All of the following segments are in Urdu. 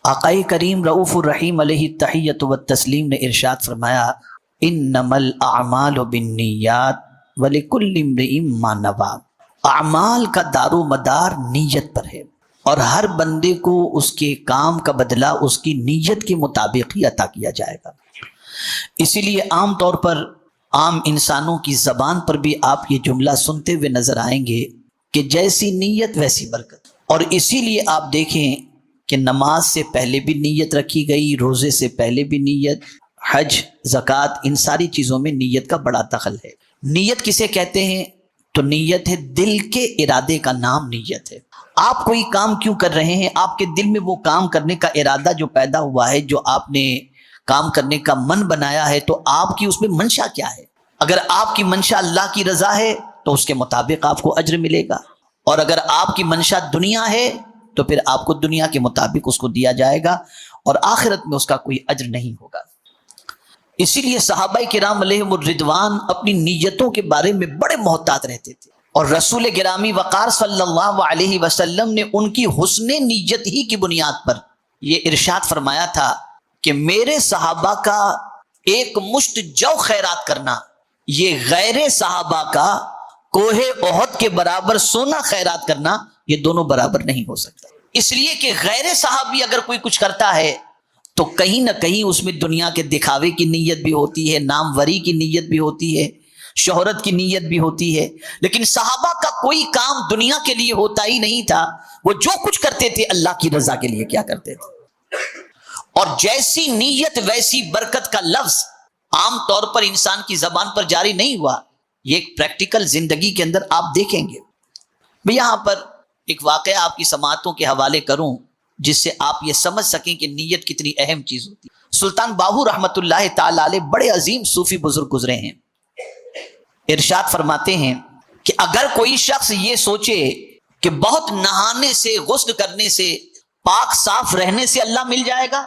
آقائے کریم رؤوف الرحیم علیہ التحیۃ والتسلیم نے ارشاد فرمایا انما الاعمال بالنیات ولکل امرئ ما نوی۔ اعمال کا دار و مدار نیت پر ہے، اور ہر بندے کو اس کے کام کا بدلہ اس کی نیت کے مطابق ہی عطا کیا جائے گا۔ اسی لیے عام طور پر عام انسانوں کی زبان پر بھی آپ یہ جملہ سنتے ہوئے نظر آئیں گے کہ جیسی نیت ویسی برکت۔ اور اسی لیے آپ دیکھیں کہ نماز سے پہلے بھی نیت رکھی گئی، روزے سے پہلے بھی نیت، حج، زکوٰۃ، ان ساری چیزوں میں نیت کا بڑا دخل ہے۔ نیت کسے کہتے ہیں؟ تو نیت ہے دل کے ارادے کا نام نیت ہے۔ آپ کوئی کام کیوں کر رہے ہیں؟ آپ کے دل میں وہ کام کرنے کا ارادہ جو پیدا ہوا ہے، جو آپ نے کام کرنے کا من بنایا ہے، تو آپ کی اس میں منشا کیا ہے؟ اگر آپ کی منشا اللہ کی رضا ہے تو اس کے مطابق آپ کو اجر ملے گا، اور اگر آپ کی منشا دنیا ہے تو پھر آپ کو دنیا کے مطابق اس کو دیا جائے گا، اور آخرت میں اس کا کوئی اجر نہیں ہوگا۔ اسی لیے صحابہ کرام علیہم الرضوان اپنی نیتوں کے بارے میں بڑے محتاط رہتے تھے، اور رسول گرامی وقار صلی اللہ علیہ وسلم نے ان کی حسن نیت ہی کی بنیاد پر یہ ارشاد فرمایا تھا کہ میرے صحابہ کا ایک مشت جو خیرات کرنا، یہ غیر صحابہ کا کوہ احد کے برابر سونا خیرات کرنا، یہ دونوں برابر نہیں ہو سکتا۔ اس لیے کہ غیر صحابی اگر کوئی کچھ کرتا ہے تو کہیں نہ کہیں اس میں دنیا کے دکھاوے کی نیت بھی ہوتی ہے، ناموری کی نیت بھی ہوتی ہے، شہرت کی نیت بھی ہوتی ہے۔ لیکن صحابہ کا کوئی کام دنیا کے لیے ہوتا ہی نہیں تھا، وہ جو کچھ کرتے تھے اللہ کی رضا کے لیے کیا کرتے تھے۔ اور جیسی نیت ویسی برکت کا لفظ عام طور پر انسان کی زبان پر جاری نہیں ہوا، یہ ایک پریکٹیکل زندگی کے اندر آپ دیکھیں گے۔ میں یہاں پر ایک واقعہ آپ کی سماعتوں کے حوالے کروں جس سے آپ یہ سمجھ سکیں کہ نیت کتنی اہم چیز ہوتی ہے۔ سلطان باہو رحمۃ اللہ تعالی علیہ بڑے عظیم صوفی بزرگ گزرے ہیں۔ ارشاد فرماتے ہیں کہ اگر کوئی شخص یہ سوچے کہ بہت نہانے سے، غسل کرنے سے، پاک صاف رہنے سے اللہ مل جائے گا،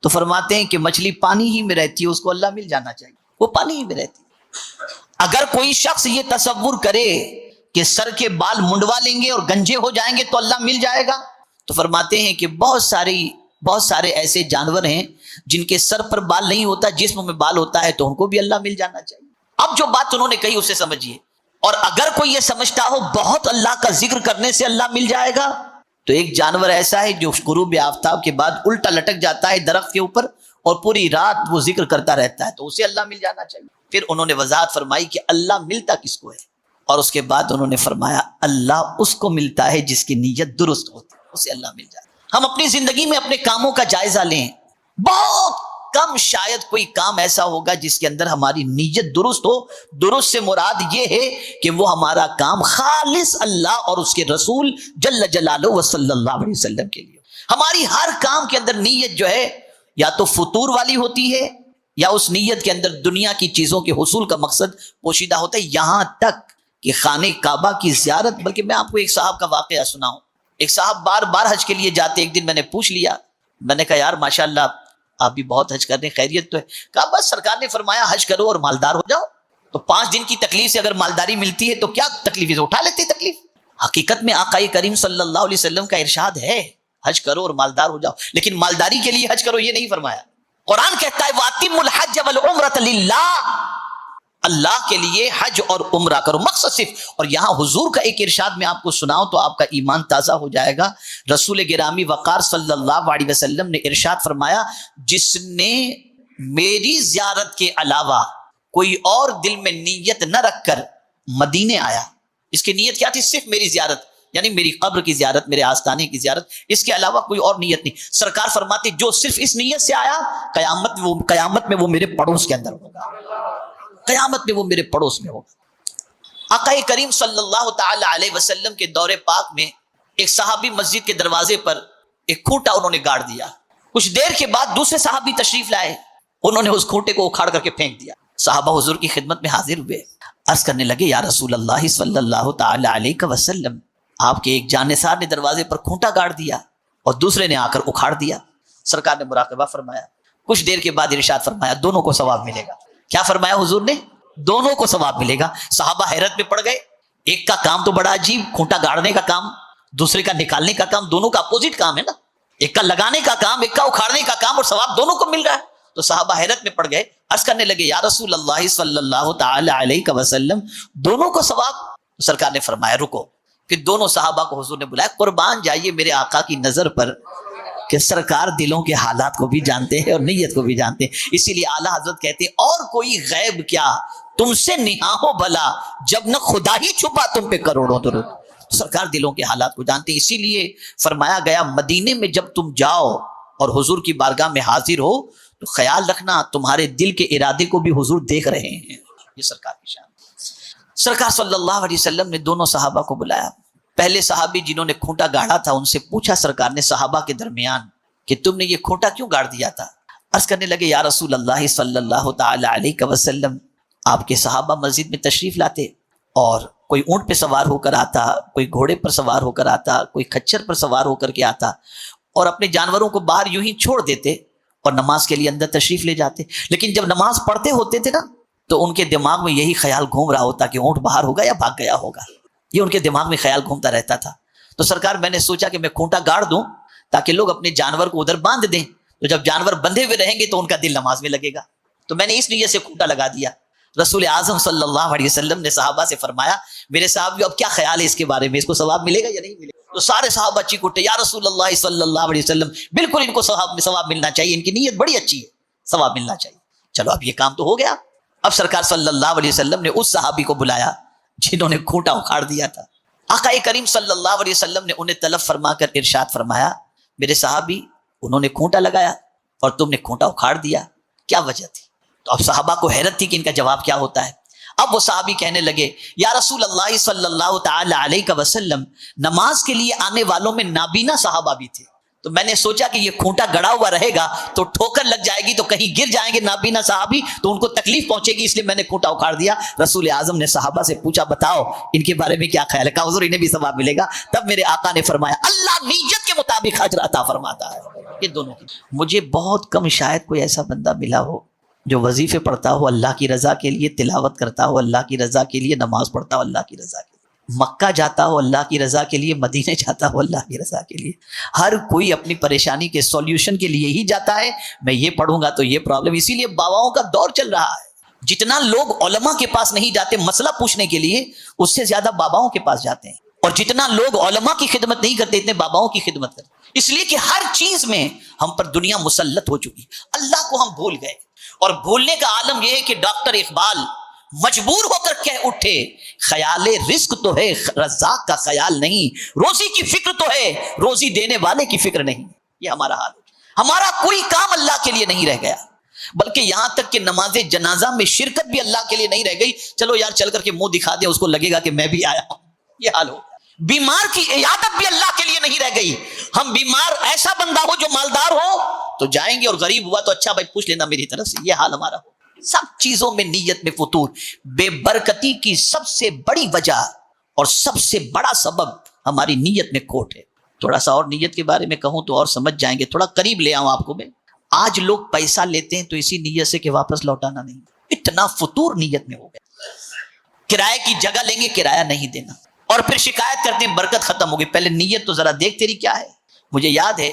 تو فرماتے ہیں کہ مچھلی پانی ہی میں رہتی ہے، اس کو اللہ مل جانا چاہیے، وہ پانی ہی میں رہتی ہے۔ اگر کوئی شخص یہ تصور کرے کہ سر کے بال منڈوا لیں گے اور گنجے ہو جائیں گے تو اللہ مل جائے گا، تو فرماتے ہیں کہ بہت سارے ایسے جانور ہیں جن کے سر پر بال نہیں ہوتا، جسم میں بال ہوتا ہے، تو ان کو بھی اللہ مل جانا چاہیے۔ اب جو بات انہوں نے کہی اسے سمجھیے۔ اور اگر کوئی یہ سمجھتا ہو بہت اللہ کا ذکر کرنے سے اللہ مل جائے گا، تو ایک جانور ایسا ہے جو غروب آفتاب کے بعد الٹا لٹک جاتا ہے درخت کے اوپر اور پوری رات وہ ذکر کرتا رہتا ہے، تو اسے اللہ مل جانا چاہیے۔ پھر انہوں نے وضاحت فرمائی کہ اللہ ملتا کس کو ہے، اور اس کے بعد انہوں نے فرمایا اللہ اس کو ملتا ہے جس کی نیت درست ہوتی ہے، اسے اللہ مل جاتا ہے۔ ہم اپنی زندگی میں اپنے کاموں کا جائزہ لیں، بہت کم شاید کوئی کام ایسا ہوگا جس کے اندر ہماری نیت درست ہو۔ درست سے مراد یہ ہے کہ وہ ہمارا کام خالص اللہ اور اس کے رسول جل جلالہ و صلی اللہ علیہ وسلم کے لیے۔ ہماری ہر کام کے اندر نیت جو ہے یا تو فطور والی ہوتی ہے، یا اس نیت کے اندر دنیا کی چیزوں کے حصول کا مقصد پوشیدہ ہوتا ہے، یہاں تک کہ خانہ کعبہ کی زیارت۔ بلکہ میں آپ کو ایک صاحب کا واقعہ سناؤں۔ ایک صاحب بار بار حج کے لیے جاتے، ایک دن میں نے پوچھ لیا، میں نے کہا یار ماشاءاللہ آپ بھی بہت حج کر رہے ہیں، خیریت تو ہے؟ کہا بس سرکار نے فرمایا حج کرو اور مالدار ہو جاؤ۔ تو 5 دن کی تکلیف سے اگر مالداری ملتی ہے تو کیا تکلیف ہے، اٹھا لیتے تکلیف۔ حقیقت میں آقا کریم صلی اللہ علیہ وسلم کا ارشاد ہے حج کرو اور مالدار ہو جاؤ، لیکن مالداری کے لیے حج کرو یہ نہیں فرمایا۔ قرآن کہتا ہے وَأَتِمُّ الْحَجَّ وَالْعُمْرَةَ لِلَّهِ، اللہ کے لیے حج اور عمرہ کرو، مقصد صرف۔ اور یہاں حضور کا ایک ارشاد میں آپ کو سناؤں تو آپ کا ایمان تازہ ہو جائے گا۔ رسول گرامی وقار صلی اللہ علیہ وسلم نے ارشاد فرمایا جس نے میری زیارت کے علاوہ کوئی اور دل میں نیت نہ رکھ کر مدینے آیا، اس کی نیت کیا تھی؟ صرف میری زیارت، یعنی میری قبر کی زیارت، میرے آستانے کی زیارت، اس کے علاوہ کوئی اور نیت نہیں۔ سرکار فرماتے جو صرف اس نیت سے آیا قیامت میں وہ میرے پڑوس کے اندر ہوگا، قیامت میں وہ میرے پڑوس میں ہوگا۔ آقا کریم صلی اللہ تعالی علیہ وسلم کے دور پاک میں ایک صحابی مسجد کے دروازے پر ایک کھوٹا انہوں نے گاڑ دیا۔ کچھ دیر کے بعد دوسرے صحابی تشریف لائے، انہوں نے اس کھوٹے کو اکھاڑ کر کے پھینک دیا۔ صحابہ حضور کی خدمت میں حاضر ہوئے، عرض کرنے لگے یا رسول اللہ صلی اللہ تعالی علیہ وسلم، آپ کے ایک جانثار نے دروازے پر کھوٹا گاڑ دیا اور دوسرے نے آ کر اکھاڑ دیا۔ سرکار نے مراقبہ فرمایا، کچھ دیر کے بعد ارشاد فرمایا دونوں کو ثواب ملے گا۔ کیا فرمایا حضور نے؟ دونوں کو ثواب ملے گا۔ صحابہ حیرت میں پڑ گئے، ایک کا کام تو بڑا عجیب، کھوٹا گاڑنے کا کام، دوسرے کا نکالنے کا کام، دونوں کا اپوزٹ کام ہے نا۔ ایک کا لگانے کا کام، ایک کا اکھاڑنے کا کام، اور ثواب دونوں کو مل رہا ہے. تو صحابہ حیرت میں پڑ گئے، عرض کرنے لگے یا رسول اللہ صلی اللہ تعالی علیہ وسلم دونوں کو ثواب؟ سرکار نے فرمایا رکو. پھر دونوں صحابہ کو حضور نے بلایا، قربان جائیے میرے آقا کی نظر پر کہ سرکار دلوں کے حالات کو بھی جانتے ہیں اور نیت کو بھی جانتے ہیں. اسی لیے اعلیٰ حضرت کہتے ہیں اور کوئی غیب کیا تم سے نہاں ہو بھلا، جب نہ خدا ہی چھپا تم پہ کروڑوں درود. سرکار دلوں کے حالات کو جانتے ہیں. اسی لیے فرمایا گیا مدینے میں جب تم جاؤ اور حضور کی بارگاہ میں حاضر ہو تو خیال رکھنا تمہارے دل کے ارادے کو بھی حضور دیکھ رہے ہیں. یہ سرکار کی شان. سرکار صلی اللہ علیہ وسلم نے دونوں صحابہ کو بلایا. پہلے صحابی جنہوں نے کھوٹا گاڑا تھا ان سے پوچھا سرکار نے صحابہ کے درمیان کہ تم نے یہ کھوٹا کیوں گاڑ دیا تھا؟ عرض کرنے لگے یا رسول اللہ صلی اللہ تعالی علیہ وسلم آپ کے صحابہ مسجد میں تشریف لاتے اور کوئی اونٹ پہ سوار ہو کر آتا، کوئی گھوڑے پر سوار ہو کر آتا، کوئی کچھر پر سوار ہو کر کے آتا اور اپنے جانوروں کو باہر یوں ہی چھوڑ دیتے اور نماز کے لیے اندر تشریف لے جاتے. لیکن جب نماز پڑھتے ہوتے تھے نا تو ان کے دماغ میں یہی خیال گھوم رہا ہوتا کہ اونٹ باہر ہوگا یا بھاگ گیا ہوگا. یہ ان کے دماغ میں خیال گھومتا رہتا تھا. تو سرکار میں نے سوچا کہ میں کھوٹا گاڑ دوں تاکہ لوگ اپنے جانور کو ادھر باندھ دیں، تو جب جانور بندھے ہوئے رہیں گے تو ان کا دل نماز میں لگے گا. تو میں نے اس نیت سے کھوٹا لگا دیا. رسول اعظم صلی اللہ علیہ وسلم نے صحابہ سے فرمایا میرے صحابیوں اب کیا خیال ہے اس کے بارے میں، اس کو ثواب ملے گا یا نہیں ملے گا؟ تو سارے صحابہ چیخ اٹھے یا رسول اللہ صلی اللہ علیہ وسلم بالکل ان کو ثواب ملنا چاہیے، ان کی نیت بڑی اچھی ہے، ثواب ملنا چاہیے. چلو اب یہ کام تو ہو گیا. اب سرکار صلی اللہ علیہ وسلم نے اس صحابی کو بلایا جنہوں نے کھوٹا اکھاڑ دیا تھا. آقا کریم صلی اللہ علیہ وسلم نے انہیں طلب فرما کر ارشاد فرمایا میرے صحابی انہوں نے کھوٹا لگایا اور تم نے کھوٹا اکھاڑ دیا، کیا وجہ تھی؟ تو اب صحابہ کو حیرت تھی کہ ان کا جواب کیا ہوتا ہے. اب وہ صحابی کہنے لگے یا رسول اللہ صلی اللہ تعالی علیہ وسلم نماز کے لیے آنے والوں میں نابینا صحابہ بھی تھے، تو میں نے سوچا کہ یہ کھوٹا گڑا ہوا رہے گا تو ٹھوکر لگ جائے گی تو کہیں گر جائیں گے نابینا صحابی تو ان کو تکلیف پہنچے گی، اس لیے میں نے کھوٹا اکھاڑ دیا. رسول اعظم نے صحابہ سے پوچھا بتاؤ ان کے بارے میں کیا خیال ہے؟ کہا حضور انہیں بھی ثواب ملے گا. تب میرے آقا نے فرمایا اللہ نیت کے مطابق اجر عطا فرماتا ہے. یہ دونوں کی. مجھے بہت کم شاید کوئی ایسا بندہ ملا ہو جو وظیفے پڑھتا ہو اللہ کی رضا کے لیے، تلاوت کرتا ہو اللہ کی رضا کے لیے، نماز پڑھتا ہو اللہ کی رضا کے لیے، مکہ جاتا ہو اللہ کی رضا کے لیے، مدینے جاتا ہو اللہ کی رضا کے لیے. ہر کوئی اپنی پریشانی کے سولوشن کے لیے ہی جاتا ہے. میں یہ پڑھوں گا تو یہ پرابلم. اسی لیے باباؤں کا دور چل رہا ہے. جتنا لوگ علماء کے پاس نہیں جاتے مسئلہ پوچھنے کے لیے، اس سے زیادہ باباؤں کے پاس جاتے ہیں. اور جتنا لوگ علماء کی خدمت نہیں کرتے اتنے باباؤں کی خدمت کرتے. اس لیے کہ ہر چیز میں ہم پر دنیا مسلط ہو چکی، اللہ کو ہم بھول گئے. اور بھولنے کا عالم یہ ہے کہ ڈاکٹر اقبال مجبور ہو کر کہہ اٹھے خیال رزق تو ہے رزاق کا خیال نہیں، روزی کی فکر تو ہے روزی دینے والے کی فکر نہیں. یہ ہمارا حال ہے. ہمارا کوئی کام اللہ کے لیے نہیں رہ گیا، بلکہ یہاں تک کہ نماز جنازہ میں شرکت بھی اللہ کے لیے نہیں رہ گئی. چلو یار چل کر کے منہ دکھا دیں، اس کو لگے گا کہ میں بھی آیا ہوں. یہ حال ہو. بیمار کی عیادت بھی اللہ کے لیے نہیں رہ گئی. ہم بیمار ایسا بندہ ہو جو مالدار ہو تو جائیں گے، اور غریب ہوا تو اچھا بھائی پوچھ لینا میری طرف سے. یہ حال ہمارا ہو. سب چیزوں میں نیت میں فطور. بے برکتی کی سب سے بڑی وجہ اور سب سے بڑا سبب ہماری نیت میں کھوٹ ہے. تھوڑا سا اور نیت کے بارے میں کہوں تو اور سمجھ جائیں گے. تھوڑا قریب لے آؤں آپ کو میں. آج لوگ پیسہ لیتے ہیں تو اسی نیت سے کہ واپس لوٹانا نہیں. اتنا فطور نیت میں ہو گیا. کرائے کی جگہ لیں گے کرایہ نہیں دینا، اور پھر شکایت کرتے ہیں برکت ختم ہو گئی. پہلے نیت تو ذرا دیکھ تیری کیا ہے. مجھے یاد ہے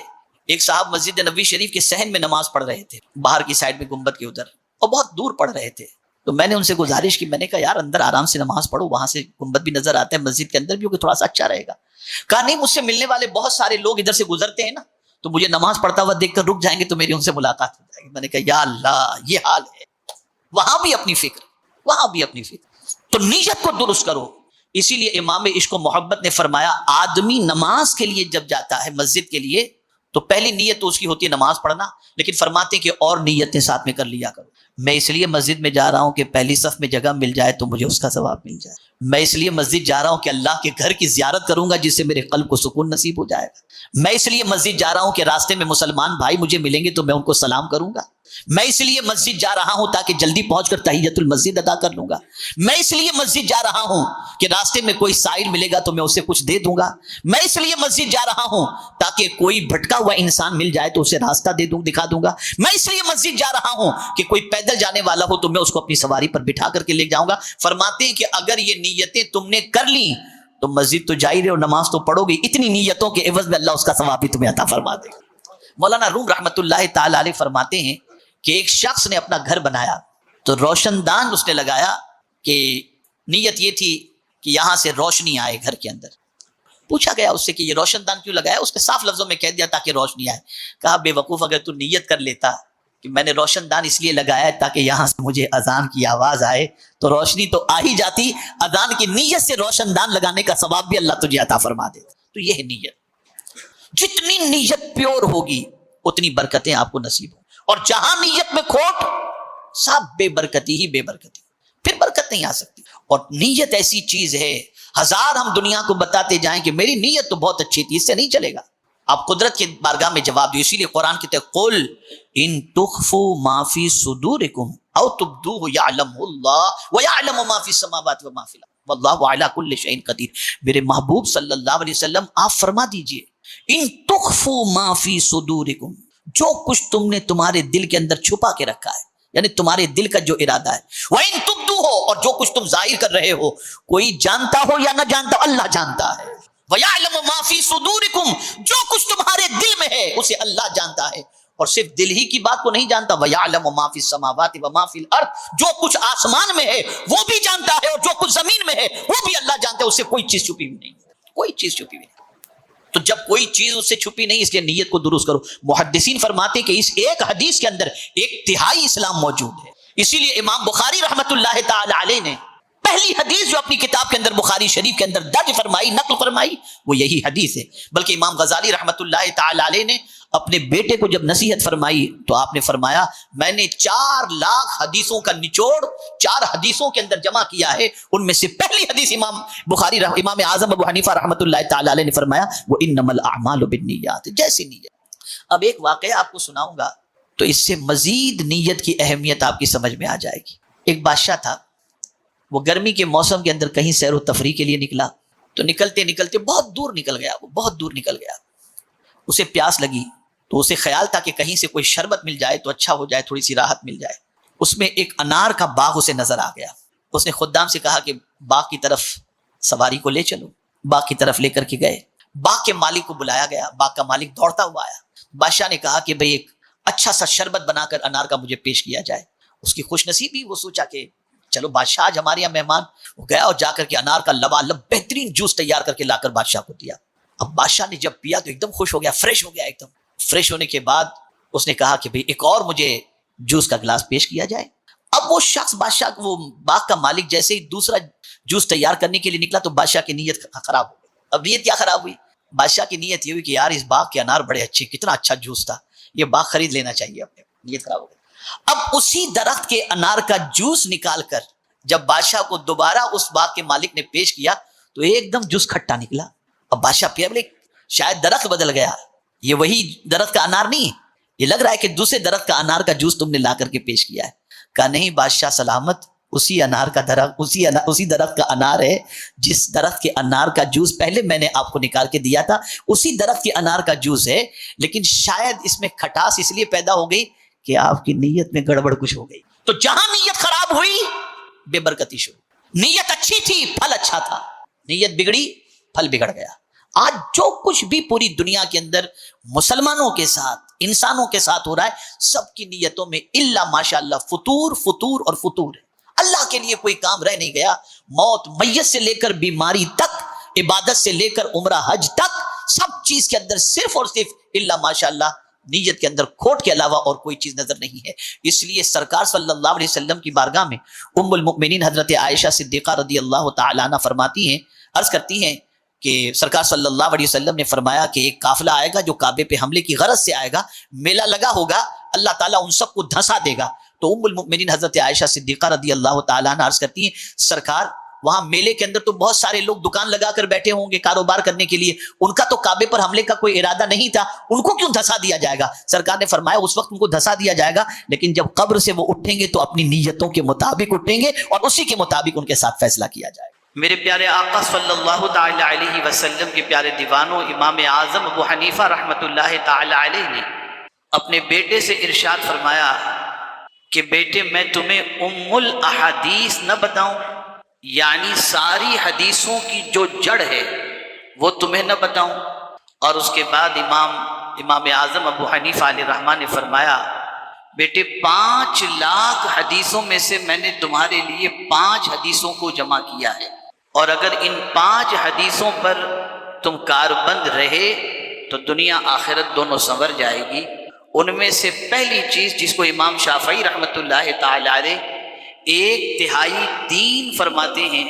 ایک صاحب مسجد نبوی شریف کے صحن میں نماز پڑھ رہے تھے، باہر کی سائڈ میں گنبد کے ادھر، اور بہت دور پڑھ رہے تھے. تو میں نے ان سے گزارش کی، میں نے کہا یار اندر آرام سے نماز پڑھو، وہاں سے گنبد بھی نظر آتا ہے، مسجد کے اندر بھی ہوگا تھوڑا سا اچھا رہے گا. کہا نہیں مجھ سے ملنے والے بہت سارے لوگ ادھر سے گزرتے ہیں نا، تو مجھے نماز پڑھتا ہوا دیکھ کر رک جائیں گے تو میری ان سے ملاقات ہو جائے گی. میں نے کہا یا اللہ یہ حال ہے. وہاں بھی اپنی فکر، وہاں بھی اپنی فکر. تو نیت کو درست کرو. اسی لیے امام عشق و محبت نے فرمایا آدمی نماز کے لیے جب جاتا ہے مسجد کے لیے تو پہلی نیت تو اس کی ہوتی ہے نماز پڑھنا، لیکن فرماتے ہیں کہ اور نیتیں ساتھ میں کر لیا کرو. میں اس لیے مسجد میں جا رہا ہوں کہ پہلی صف میں جگہ مل جائے تو مجھے اس کا ثواب مل جائے. میں اس لیے مسجد جا رہا ہوں کہ اللہ کے گھر کی زیارت کروں گا جس سے میرے قلب کو سکون نصیب ہو جائے گا. میں اس لیے مسجد جا رہا ہوں کہ راستے میں مسلمان بھائی مجھے ملیں گے تو میں ان کو سلام کروں گا. میں اس لیے مسجد جا رہا ہوں تاکہ جلدی پہنچ کر تحیت المسجد ادا کر لوں گا. میں اس لیے مسجد جا رہا ہوں کہ راستے میں کوئی سائل ملے گا تو میں اسے کچھ دے دوں گا. میں اس لیے مسجد جا رہا ہوں تاکہ کوئی بھٹکا ہوا انسان مل جائے تو اسے راستہ دکھا دوں گا. میں اس لیے مسجد جا رہا ہوں کہ کوئی پیدل جانے والا ہو تو میں اس کو اپنی سواری پر بٹھا کر کے لے جاؤں گا. فرماتے ہیں کہ اگر یہ نیتیں تم نے کر لی تو مسجد تو جا ہی رہے اور نماز تو پڑھو گی، اتنی نیتوں کے عوض میں اللہ اس کا ثواب بھی تمہیں عطا فرما دے گا. مولانا روم رحمۃ اللہ تعالی علیہ فرماتے ہیں کہ ایک شخص نے اپنا گھر بنایا تو روشن دان اس نے لگایا کہ نیت یہ تھی کہ یہاں سے روشنی آئے گھر کے اندر. پوچھا گیا اس سے کہ یہ روشن دان کیوں لگایا؟ اس نے صاف لفظوں میں کہہ دیا تاکہ روشنی آئے. کہا بے وقوف، اگر تو نیت کر لیتا کہ میں نے روشن دان اس لیے لگایا ہے تاکہ یہاں سے مجھے اذان کی آواز آئے تو روشنی تو آ ہی جاتی، اذان کی نیت سے روشن دان لگانے کا ثواب بھی اللہ تجھے عطا فرما دیتا. تو یہ ہے نیت. جتنی نیت پیور ہوگی اتنی برکتیں آپ کو نصیب ہوں، اور جہاں نیت میں کھوٹ سب بے برکتی ہی بے برکتی، پھر برکت نہیں آ سکتی. اور نیت ایسی چیز ہے، ہزار ہم دنیا کو بتاتے جائیں کہ میری نیت تو بہت اچھی تھی، اس سے نہیں چلے گا. آپ قدرت کے بارگاہ میں جواب دیو. اسی لیے قرآن کہتے ہیں قل ان تخفوا ما فی صدورکم او تبدوه یعلم اللہ ویعلم ما فی السماوات وما فی الارض واللہ علی کل شیء قدیر. میرے محبوب صلی اللہ علیہ وسلم آپ فرما دیجئے ان تخفوا ما فی صدورکم، جو کچھ تم نے تمہارے دل کے اندر چھپا کے رکھا ہے، یعنی تمہارے دل کا جو ارادہ ہے، وَإِن تُبْدُوهُ، اور جو کچھ تم ظاہر کر رہے ہو، کوئی جانتا ہو یا نہ جانتا ہو اللہ جانتا ہے. وَيَعْلَمُ مَا فِي صُدُورِكُمْ، جو کچھ تمہارے دل میں ہے اسے اللہ جانتا ہے. اور صرف دل ہی کی بات کو نہیں جانتا، وَيَعْلَمُ مَا فِي السَّمَاوَاتِ وَمَا فِي الْأَرْضِ، جو کچھ آسمان میں ہے وہ بھی جانتا ہے، اور جو کچھ زمین میں ہے وہ بھی اللہ جانتا ہے. اس سے کوئی چیز چھپی ہوئی نہیں، کوئی چیز چھپی ہوئی نہیں. تو جب کوئی چیز اس سے چھپی نہیں، اس لیے نیت کو درست کرو. محدثین فرماتے کہ اس ایک حدیث کے اندر ایک تہائی اسلام موجود ہے. اسی لیے امام بخاری رحمت اللہ تعالی علیہ نے پہلی حدیث جو اپنی کتاب کے اندر بخاری شریف کے اندر درج فرمائی، نقل فرمائی، وہ یہی حدیث ہے. بلکہ امام غزالی رحمت اللہ تعالی علیہ نے اپنے بیٹے کو جب نصیحت فرمائی تو آپ نے فرمایا میں نے 4 لاکھ حدیثوں کا نچوڑ 4 حدیثوں کے اندر جمع کیا ہے. ان میں سے پہلی حدیث امام بخاری امام اعظم ابو حنیفہ رحمت اللہ تعالی علیہ نے فرمایا وہ انما الاعمال بالنیات، جیسی نیت. اب ایک واقعہ آپ کو سناؤں گا تو اس سے مزید نیت کی اہمیت آپ کی سمجھ میں آ جائے گی. ایک بادشاہ تھا، وہ گرمی کے موسم کے اندر کہیں سیر و تفریح کے لیے نکلا تو نکلتے نکلتے بہت دور نکل گیا. وہ بہت دور نکل گیا، اسے پیاس لگی تو اسے خیال تھا کہ کہیں سے کوئی شربت مل جائے تو اچھا ہو جائے، تھوڑی سی راحت مل جائے. اس میں ایک انار کا باغ اسے نظر آ گیا. اس نے خدام سے کہا کہ باغ کی طرف سواری کو لے چلو. باغ کی طرف لے کر کے گئے. باغ کے مالک کو بلایا گیا. باغ کا مالک دوڑتا ہوا آیا. بادشاہ نے کہا کہ بھئی ایک اچھا سا شربت بنا کر انار کا مجھے پیش کیا جائے. اس کی خوش نصیبی، وہ سوچا کہ چلو بادشاہ آج ہمارے یہاں مہمان. وہ گیا اور جا کر کے انار کا لبالب بہترین جوس تیار کر کے لا کر بادشاہ کو دیا. اب بادشاہ نے جب پیا تو ایک دم خوش ہو گیا، فریش ہو گیا. ایک دم فریش ہونے کے بعد اس نے کہا کہ بھئی ایک اور مجھے جوس کا گلاس پیش کیا جائے. اب وہ شخص بادشاہ، وہ باغ کا مالک جیسے ہی دوسرا جوس تیار کرنے کے لیے نکلا تو بادشاہ کی نیت خراب ہو گئی. اب نیت کیا خراب ہوئی؟ بادشاہ کی نیت یہ ہوئی کہ یار اس باغ کے انار بڑے اچھے، کتنا اچھا جوس تھا، یہ باغ خرید لینا چاہیے. اپنے نیت خراب ہو گئی. اب اسی درخت کے انار کا جوس نکال کر جب بادشاہ کو دوبارہ اس باغ کے مالک نے پیش کیا تو ایک دم جوس کھٹا نکلا. اب بادشاہ پیا، بولے شاید درخت بدل گیا، یہ وہی درخت کا انار نہیں، یہ لگ رہا ہے کہ دوسرے درخت کا انار کا جوس تم نے لا کر کے پیش کیا ہے. کہا نہیں بادشاہ سلامت، اسی انار کا درخت اسی درخت کا انار ہے جس درخت کے انار کا جوس پہلے میں نے آپ کو نکال کے دیا تھا، اسی درخت کے انار کا جوس ہے، لیکن شاید اس میں کھٹاس اس لیے پیدا ہو گئی کہ آپ کی نیت میں گڑبڑ کچھ ہو گئی. تو جہاں نیت خراب ہوئی بے برکتی شروع. نیت اچھی تھی، پھل اچھا تھا، نیت بگڑی، پھل بگڑ گیا. آج جو کچھ بھی پوری دنیا کے اندر مسلمانوں کے ساتھ، انسانوں کے ساتھ ہو رہا ہے، سب کی نیتوں میں الا ماشاءاللہ فطور فطور اور فطور ہے. اللہ کے لیے کوئی کام رہ نہیں گیا. موت میت سے لے کر بیماری تک، عبادت سے لے کر عمرہ حج تک، سب چیز کے اندر صرف اور صرف الا ماشاءاللہ نیت کے اندر کھوٹ کے علاوہ اور کوئی چیز نظر نہیں ہے. اس لیے سرکار صلی اللہ علیہ وسلم کی بارگاہ میں ام المؤمنین حضرت عائشہ صدیقہ رضی اللہ تعالی عنہ فرماتی ہیں، عرض کرتی ہیں کہ سرکار صلی اللہ علیہ وسلم نے فرمایا کہ ایک قافلہ آئے گا جو کعبے پہ حملے کی غرض سے آئے گا، میلہ لگا ہوگا، اللہ تعالیٰ ان سب کو دھنسا دے گا. تو ام المؤمنین حضرت عائشہ صدیقہ رضی اللہ تعالیٰ عنہ عرض کرتی ہیں سرکار وہاں میلے کے اندر تو بہت سارے لوگ دکان لگا کر بیٹھے ہوں گے کاروبار کرنے کے لیے، ان کا تو کعبے پر حملے کا کوئی ارادہ نہیں تھا، ان کو کیوں دھسا دیا جائے گا؟ سرکار نے فرمایا اس وقت ان کو دھسا دیا جائے گا، لیکن جب قبر سے وہ اٹھیں گے تو اپنی نیتوں کے مطابق اٹھیں گے اور اسی کے مطابق ان کے ساتھ فیصلہ کیا جائے گا. میرے پیارے آقا صلی اللہ تعالی علیہ وسلم کے پیارے دیوانوں، امام اعظم ابو حنیفہ رحمت اللہ تعالی علیہ نے اپنے بیٹے سے ارشاد فرمایا کہ بیٹے میں تمہیں ام الاحادیث نہ بتاؤں، یعنی ساری حدیثوں کی جو جڑ ہے وہ تمہیں نہ بتاؤں؟ اور اس کے بعد امام امام اعظم ابو حنیفہ علیہ الرحمہ نے فرمایا، بیٹے 5 لاکھ حدیثوں میں سے میں نے تمہارے لیے 5 حدیثوں کو جمع کیا ہے، اور اگر ان 5 حدیثوں پر تم کاربند رہے تو دنیا آخرت دونوں سنور جائے گی۔ ان میں سے پہلی چیز جس کو امام شافعی رحمۃ اللہ تعالی علیہ 1/3 دین فرماتے ہیں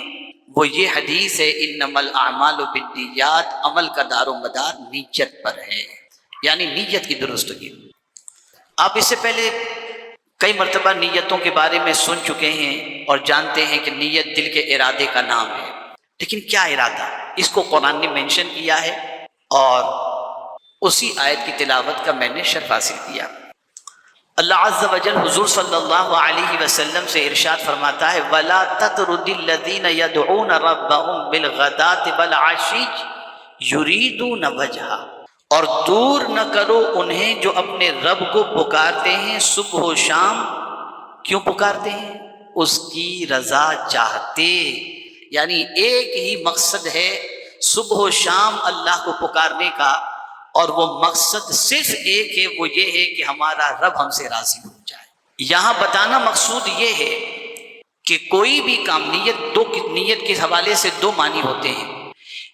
وہ یہ حدیث ہے، انما الاعمال بالنیات، عمل کا دار و مدار نیت پر ہے، یعنی نیت کی درستگی۔ آپ اس سے پہلے کئی مرتبہ نیتوں کے بارے میں سن چکے ہیں اور جانتے ہیں کہ نیت دل کے ارادے کا نام ہے، لیکن کیا ارادہ، اس کو قرآن نے مینشن کیا ہے اور اسی آیت کی تلاوت کا میں نے شرف حاصل کیا۔ اللہ عز و جل حضور صلی اللہ علیہ وسلم سے ارشاد فرماتا ہے، وَلَا تَطْرُدِ الَّذِينَ يَدْعُونَ رَبَّهُمْ بِالْغَدَاةِ وَالْعَشِيِّ يُرِيدُونَ وَجْهَهُ، اور دور نہ کرو انہیں جو اپنے رب کو پکارتے ہیں صبح و شام۔ کیوں پکارتے ہیں؟ اس کی رضا چاہتے، یعنی ایک ہی مقصد ہے صبح و شام اللہ کو پکارنے کا، اور وہ مقصد صرف ایک ہے، وہ یہ ہے کہ ہمارا رب ہم سے راضی ہو جائے۔ یہاں بتانا مقصود یہ ہے کہ کوئی بھی کام، نیت کے حوالے سے 2 معنی ہوتے ہیں۔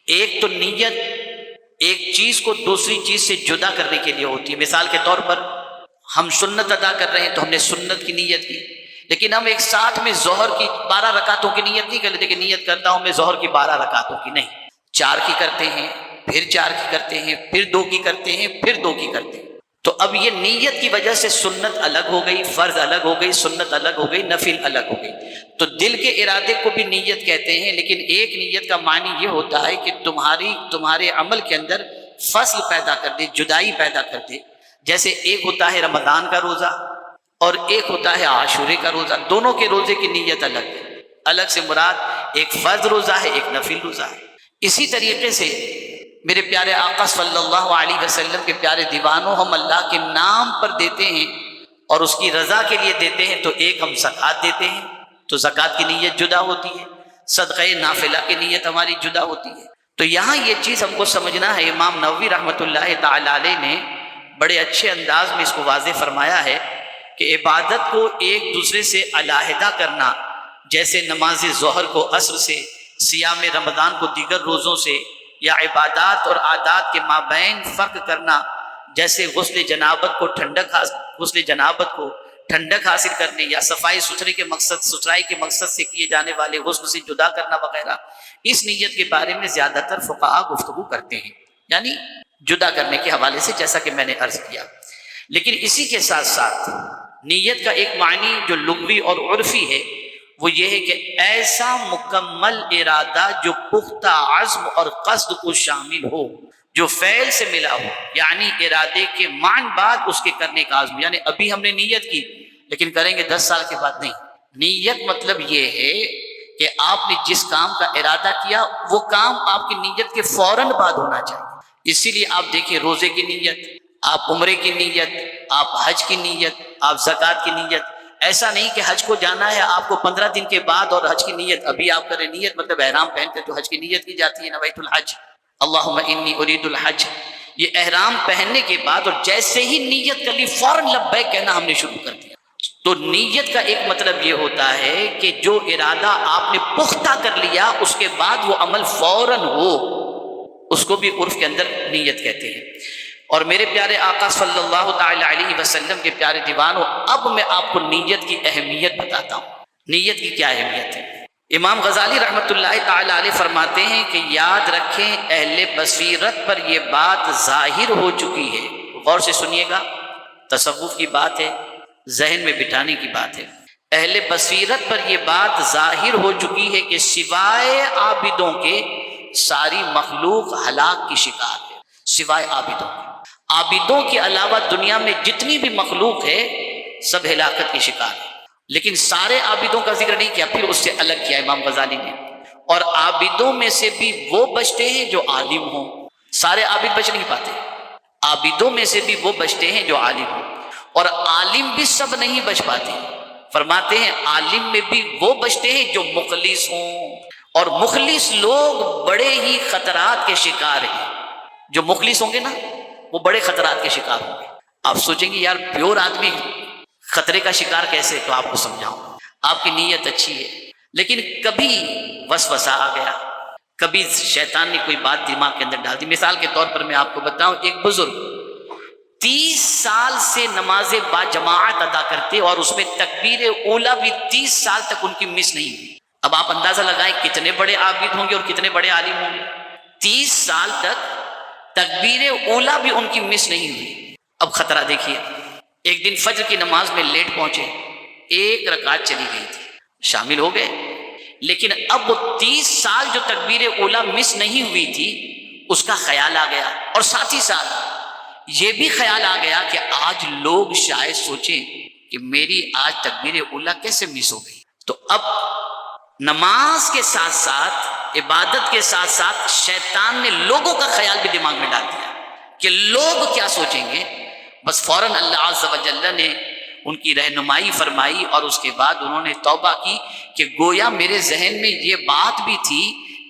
ایک تو نیت ایک چیز کو دوسری چیز سے جدا کرنے کے لیے ہوتی ہے۔ مثال کے طور پر ہم سنت ادا کر رہے ہیں تو ہم نے سنت کی نیت کی، لیکن ہم ایک ساتھ میں ظہر کی 12 رکعتوں کی نیت نہیں کر لیتے کہ نیت کرتا ہوں میں ظہر کی 12 رکعتوں کی، نہیں، 4 کی کرتے ہیں، پھر 4 کی کرتے ہیں، پھر 2 کی کرتے ہیں، پھر 2 کی کرتے ہیں۔ تو اب یہ نیت کی وجہ سے سنت الگ ہو گئی، فرض الگ ہو گئی، سنت الگ ہو گئی، نفل الگ ہو گئی۔ تو دل کے ارادے کو بھی نیت کہتے ہیں، لیکن ایک نیت کا معنی یہ ہوتا ہے کہ تمہارے عمل کے اندر فصل پیدا کر دے، جدائی پیدا کر دے۔ جیسے ایک ہوتا ہے رمضان کا روزہ اور ایک ہوتا ہے عاشورے کا روزہ، دونوں کے روزے کی نیت الگ ہے۔ الگ سے مراد ایک فرض روزہ ہے، ایک نفل روزہ ہے۔ اسی طریقے سے میرے پیارے آقا صلی اللہ علیہ وسلم کے پیارے دیوانوں، ہم اللہ کے نام پر دیتے ہیں اور اس کی رضا کے لیے دیتے ہیں، تو ایک ہم زکوٰۃ دیتے ہیں تو زکوٰۃ کی نیت جدا ہوتی ہے، صدقہ نافلہ کی نیت ہماری جدا ہوتی ہے۔ تو یہاں یہ چیز ہم کو سمجھنا ہے، امام نووی رحمۃ اللہ تعالی علیہ نے بڑے اچھے انداز میں اس کو واضح فرمایا ہے کہ عبادت کو ایک دوسرے سے علیحدہ کرنا، جیسے نماز ظہر کو عصر سے، صیام رمضان کو دیگر روزوں سے، یا عبادات اور عادات کے مابین فرق کرنا، جیسے غسل جنابت کو ٹھنڈک حاصل کرنے یا ستھرائی کے مقصد سے کیے جانے والے غسل سے جدا کرنا وغیرہ، اس نیت کے بارے میں زیادہ تر فقہا گفتگو کرتے ہیں، یعنی جدا کرنے کے حوالے سے، جیسا کہ میں نے عرض کیا۔ لیکن اسی کے ساتھ ساتھ نیت کا ایک معنی جو لغوی اور عرفی ہے وہ یہ ہے کہ ایسا مکمل ارادہ جو پختہ عزم اور قصد کو شامل ہو، جو فعل سے ملا ہو، یعنی ارادے کے معنی بعد اس کے کرنے کا عزم، یعنی ابھی ہم نے نیت کی لیکن کریں گے 10 سال کے بعد نہیں۔ نیت مطلب یہ ہے کہ آپ نے جس کام کا ارادہ کیا وہ کام آپ کی نیت کے فوراً بعد ہونا چاہیے۔ اسی لیے آپ دیکھیں، روزے کی نیت، آپ عمرے کی نیت، آپ حج کی نیت، آپ زکوٰۃ کی نیت، ایسا نہیں کہ حج کو جانا ہے آپ کو 15 دن کے بعد اور حج کی نیت ابھی آپ کریں۔ نیت مطلب احرام پہن کر جو حج کی نیت کی جاتی ہے، نویت الحج اللہم انی ارید الحج، یہ احرام پہننے کے بعد اور جیسے ہی نیت کر لی فوراً لبیک کہنا ہم نے شروع کر دیا۔ تو نیت کا ایک مطلب یہ ہوتا ہے کہ جو ارادہ آپ نے پختہ کر لیا اس کے بعد وہ عمل فوراً ہو، اس کو بھی عرف کے اندر نیت کہتے ہیں۔ اور میرے پیارے آقا صلی اللہ تعالی علیہ وسلم کے پیارے دیوانوں، اب میں آپ کو نیت کی اہمیت بتاتا ہوں۔ نیت کی کیا اہمیت ہے؟ امام غزالی رحمۃ اللہ تعالی علیہ فرماتے ہیں کہ یاد رکھیں اہل بصیرت پر یہ بات ظاہر ہو چکی ہے، غور سے سنیے گا، تصوف کی بات ہے، ذہن میں بٹھانے کی بات ہے۔ اہل بصیرت پر یہ بات ظاہر ہو چکی ہے کہ سوائے عابدوں کے ساری مخلوق ہلاک کی شکار ہے، سوائے عابدوں کے، عابدوں کے علاوہ دنیا میں جتنی بھی مخلوق ہے سب ہلاکت کی شکار ہے۔ لیکن سارے عابدوں کا ذکر نہیں کیا، پھر اس سے الگ کیا امام غزالی نے، اور عابدوں میں سے بھی وہ بچتے ہیں جو عالم ہوں، سارے عابد بچ نہیں پاتے، عابدوں میں سے بھی وہ بچتے ہیں جو عالم ہوں، اور عالم بھی سب نہیں بچ پاتے، فرماتے ہیں عالم میں بھی وہ بچتے ہیں جو مخلص ہوں، اور مخلص لوگ بڑے ہی خطرات کے شکار ہیں۔ جو مخلص ہوں گے نا وہ بڑے خطرات کے شکار ہوں گے۔ آپ سوچیں گے یار پیور آدمی خطرے کا شکار کیسے؟ تو آپ کو سمجھاؤں، آپ کی نیت اچھی ہے لیکن کبھی وسوسہ آ گیا، کبھی شیطان نے کوئی بات دماغ کے اندر ڈال دی۔ مثال کے طور پر میں آپ کو بتاؤں، ایک بزرگ 30 سال سے نماز با جماعت ادا کرتے اور اس میں تکبیر اولا بھی 30 سال تک ان کی مس نہیں ہوئی۔ اب آپ اندازہ لگائیں کتنے بڑے عابد ہوں گے اور کتنے بڑے عالم ہوں گے۔ 30 سال تک تکبیر اولا بھی ان کی مس نہیں ہوئی۔ اب خطرہ دیکھیے، ایک دن فجر کی نماز میں لیٹ پہنچے، 1 رکعت چلی گئی تھی، شامل ہو گئے، لیکن اب وہ 30 سال جو تکبیر اولا مس نہیں ہوئی تھی اس کا خیال آ گیا، اور ساتھ ہی ساتھ یہ بھی خیال آ گیا کہ آج لوگ شاید سوچیں کہ میری آج تکبیر اولا کیسے مس ہو گئی۔ تو اب نماز کے ساتھ ساتھ، عبادت کے ساتھ ساتھ شیطان نے لوگوں کا خیال بھی دماغ میں ڈال دیا کہ لوگ کیا سوچیں گے۔ بس فوراً اللہ عز و جل نے ان کی رہنمائی فرمائی اور اس کے بعد انہوں نے توبہ کی کہ گویا میرے ذہن میں یہ بات بھی تھی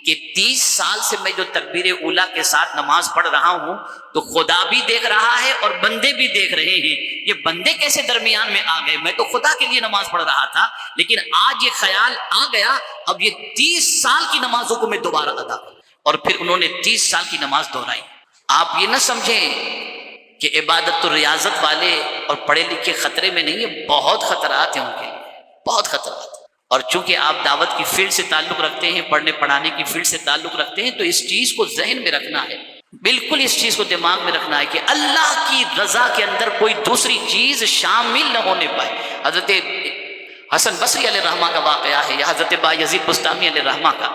کہ 30 سال سے میں جو تکبیر اولا کے ساتھ نماز پڑھ رہا ہوں تو خدا بھی دیکھ رہا ہے اور بندے بھی دیکھ رہے ہیں، یہ بندے کیسے درمیان میں آ گئے؟ میں تو خدا کے لیے نماز پڑھ رہا تھا لیکن آج یہ خیال آ گیا، اب یہ 30 سال کی نمازوں کو میں دوبارہ ادا کروں۔ اور پھر انہوں نے 30 سال کی نماز دہرائی۔ آپ یہ نہ سمجھیں کہ عبادت تو ریاضت والے اور پڑھے لکھے خطرے میں نہیں ہے، بہت خطرات ہیں ان کے لیے، بہت خطرات۔ اور چونکہ آپ دعوت کی فیلڈ سے تعلق رکھتے ہیں، پڑھنے پڑھانے کی فیلڈ سے تعلق رکھتے ہیں، تو اس چیز کو ذہن میں رکھنا ہے، بالکل اس چیز کو دماغ میں رکھنا ہے کہ اللہ کی رضا کے اندر کوئی دوسری چیز شامل نہ ہونے پائے۔ حضرت حسن بصری علیہ الرحمہ کا واقعہ ہے، یا حضرت بایزید بستامی علیہ الرحمہ کا،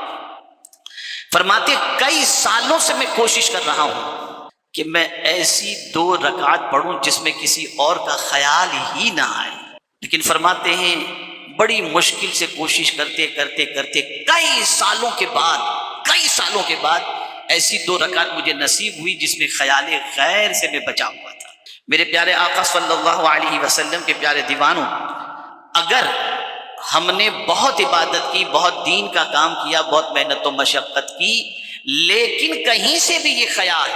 فرماتے کئی سالوں سے میں کوشش کر رہا ہوں کہ میں ایسی 2 رکعت پڑھوں جس میں کسی اور کا خیال ہی نہ آئے، لیکن فرماتے ہیں بڑی مشکل سے کوشش کرتے کرتے کرتے کئی سالوں کے بعد ایسی 2 رکعت مجھے نصیب ہوئی جس میں خیال غیر سے میں بچا ہوا تھا۔ میرے پیارے آقا صلی اللہ علیہ وسلم کے پیارے دیوانوں، اگر ہم نے بہت عبادت کی، بہت دین کا کام کیا، بہت محنت و مشقت کی، لیکن کہیں سے بھی یہ خیال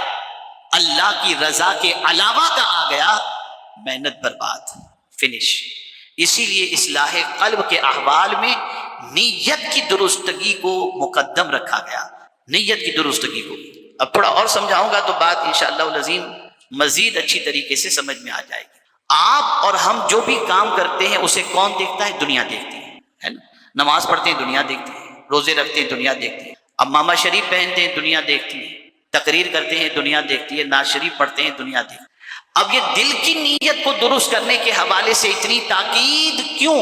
اللہ کی رضا کے علاوہ کا آ گیا، محنت برباد، فنش۔ اسی لیے اصلاح قلب کے احوال میں نیت کی درستگی کو مقدم رکھا گیا، نیت کی درستگی کو۔ اب تھوڑا اور سمجھاؤں گا تو بات انشاءاللہ العظیم مزید اچھی طریقے سے سمجھ میں آ جائے گی۔ آپ اور ہم جو بھی کام کرتے ہیں اسے کون دیکھتا ہے؟ دنیا دیکھتی ہے نا۔ نماز پڑھتے ہیں دنیا دیکھتی ہے، روزے رکھتے ہیں دنیا دیکھتی ہے، اب ماما شریف پہنتے ہیں دنیا دیکھتی ہے، تقریر کرتے ہیں دنیا دیکھتی ہے، نعت شریف پڑھتے ہیں دنیا دیکھتی ہے۔ اب یہ دل کی نیت کو درست کرنے کے حوالے سے اتنی تاکید کیوں؟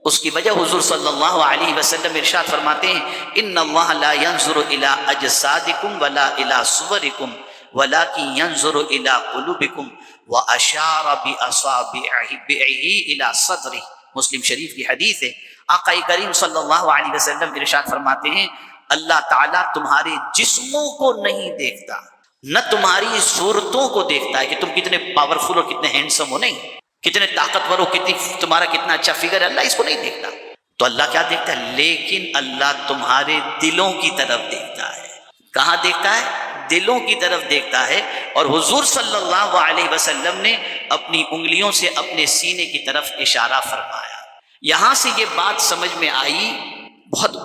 اس کی وجہ حضور صلی اللہ علیہ وسلم ارشاد فرماتے ہیں ان اللہ لا ينظر الى اجسادکم ولا الى صورکم ولكن ينظر الى قلوبکم واشار باصابعه الى صدره، مسلم شریف کی حدیث ہے۔ آقا کریم صلی اللہ علیہ وسلم ارشاد فرماتے ہیں اللہ تعالیٰ تمہارے جسموں کو نہیں دیکھتا، نہ تمہاری صورتوں کو دیکھتا ہے کہ تم کتنے پاورفل اور کتنے ہینڈسم ہو، نہیں، کتنے طاقتور ہو، تمہارا کتنا اچھا فگر ہے، اللہ اس کو نہیں دیکھتا۔ تو اللہ کیا دیکھتا ہے؟ لیکن اللہ تمہارے دلوں کی طرف دیکھتا ہے۔ کہاں دیکھتا ہے؟ دلوں کی طرف دیکھتا ہے۔ اور حضور صلی اللہ علیہ وسلم نے اپنی انگلیوں سے اپنے سینے کی طرف اشارہ فرمایا۔ یہاں سے یہ بات سمجھ میں آئی، بہت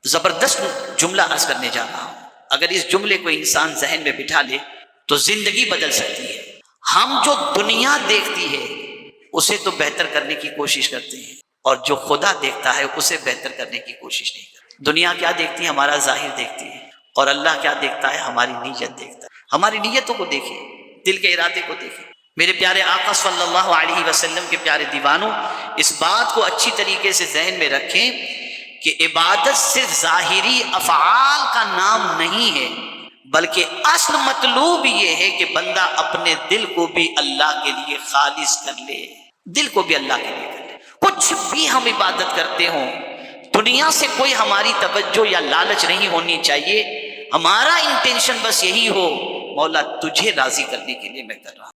زبردست جملہ عرض کرنے جا رہا ہوں، اگر اس جملے کو انسان ذہن میں بٹھا لے تو زندگی بدل سکتی ہے۔ ہم جو دنیا دیکھتی ہے اسے تو بہتر کرنے کی کوشش کرتے ہیں، اور جو خدا دیکھتا ہے اسے بہتر کرنے کی کوشش نہیں کرتے۔ دنیا کیا دیکھتی ہے؟ ہمارا ظاہر دیکھتی ہے، اور اللہ کیا دیکھتا ہے؟ ہماری نیت دیکھتا ہے۔ ہماری نیتوں کو دیکھیں، دل کے ارادے کو دیکھیں۔ میرے پیارے آقا صلی اللہ علیہ وسلم کے پیارے دیوانوں، اس بات کو اچھی طریقے سے ذہن میں رکھیں کہ عبادت صرف ظاہری افعال کا نام نہیں ہے، بلکہ اصل مطلوب یہ ہے کہ بندہ اپنے دل کو بھی اللہ کے لیے خالص کر لے، دل کو بھی اللہ کے لیے کر لے۔ کچھ بھی ہم عبادت کرتے ہوں، دنیا سے کوئی ہماری توجہ یا لالچ نہیں ہونی چاہیے، ہمارا انٹینشن بس یہی ہو مولا تجھے راضی کرنے کے لیے میں کر رہا ہوں۔